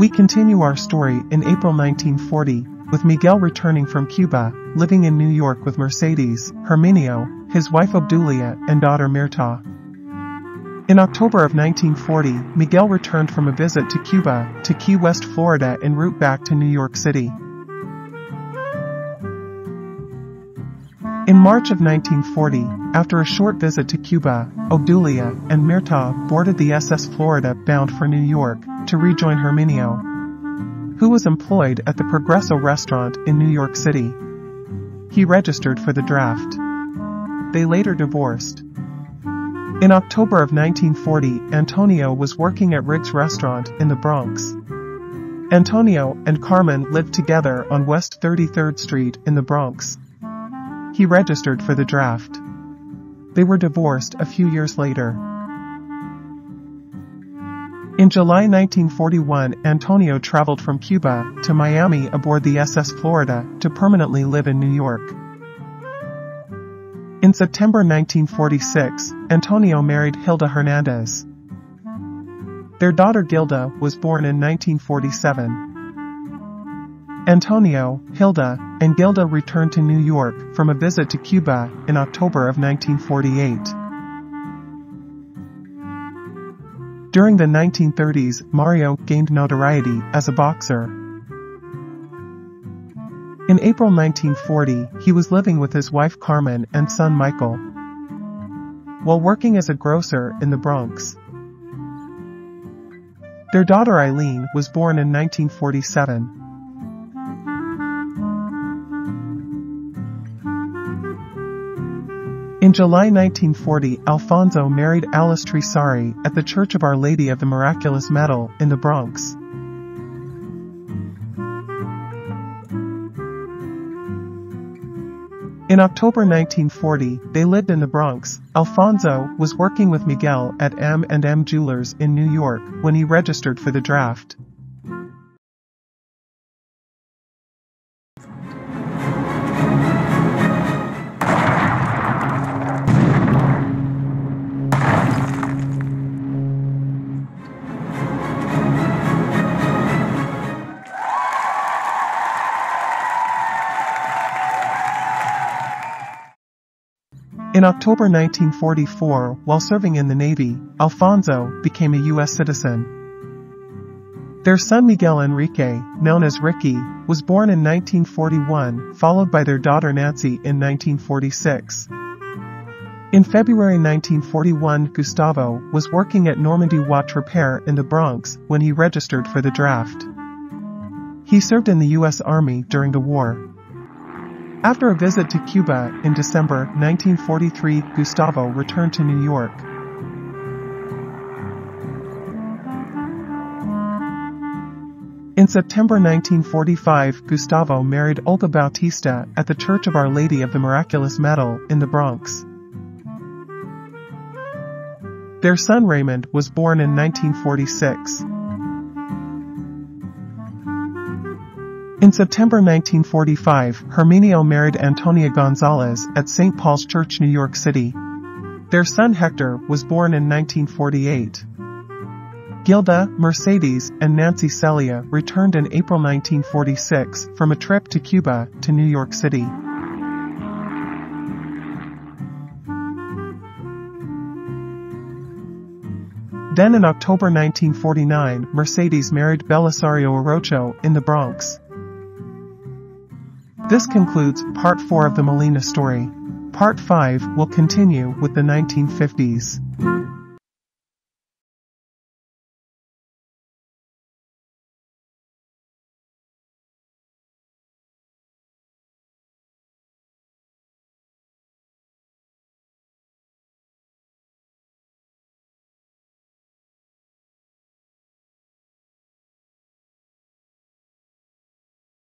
We continue our story in April 1940, with Miguel returning from Cuba, living in New York with Mercedes, Herminio, his wife Obdulia, and daughter Mirta. In October of 1940, Miguel returned from a visit to Cuba, to Key West, Florida en route back to New York City. In March of 1940, after a short visit to Cuba, Obdulia and Mirta boarded the SS Florida bound for New York, to rejoin Herminio, who was employed at the Progresso restaurant in New York City. He registered for the draft. They later divorced. In October of 1940, Antonio was working at Rick's restaurant in the Bronx. Antonio and Carmen lived together on West 33rd Street in the Bronx. He registered for the draft. They were divorced a few years later. In July 1941, Antonio traveled from Cuba to Miami aboard the SS Florida to permanently live in New York. In September 1946, Antonio married Hilda Hernandez. Their daughter Gilda was born in 1947. Antonio, Hilda, and Gilda returned to New York from a visit to Cuba in October of 1948. During the 1930s, Mario gained notoriety as a boxer. In April 1940, he was living with his wife Carmen and son Michael, while working as a grocer in the Bronx. Their daughter Eileen was born in 1947. In July 1940, Alfonso married Alice Trisari at the Church of Our Lady of the Miraculous Medal in the Bronx. In October 1940, they lived in the Bronx. Alfonso was working with Miguel at M&M Jewelers in New York when he registered for the draft. In October 1944, while serving in the Navy, Alfonso became a U.S. citizen. Their son Miguel Enrique, known as Ricky, was born in 1941, followed by their daughter Nancy in 1946. In February 1941, Gustavo was working at Normandy Watch Repair in the Bronx when he registered for the draft. He served in the U.S. Army during the war. After a visit to Cuba in December 1943, Gustavo returned to New York. In September 1945, Gustavo married Olga Bautista at the Church of Our Lady of the Miraculous Medal in the Bronx. Their son Raymond was born in 1946. In September 1945, Herminio married Antonia Gonzalez at St. Paul's Church, New York City. Their son Hector was born in 1948. Gilda, Mercedes, and Nancy Celia returned in April 1946 from a trip to Cuba to New York City. Then in October 1949, Mercedes married Belisario Orocho in the Bronx. This concludes Part 4 of the Molina story. Part 5 will continue with the 1950s.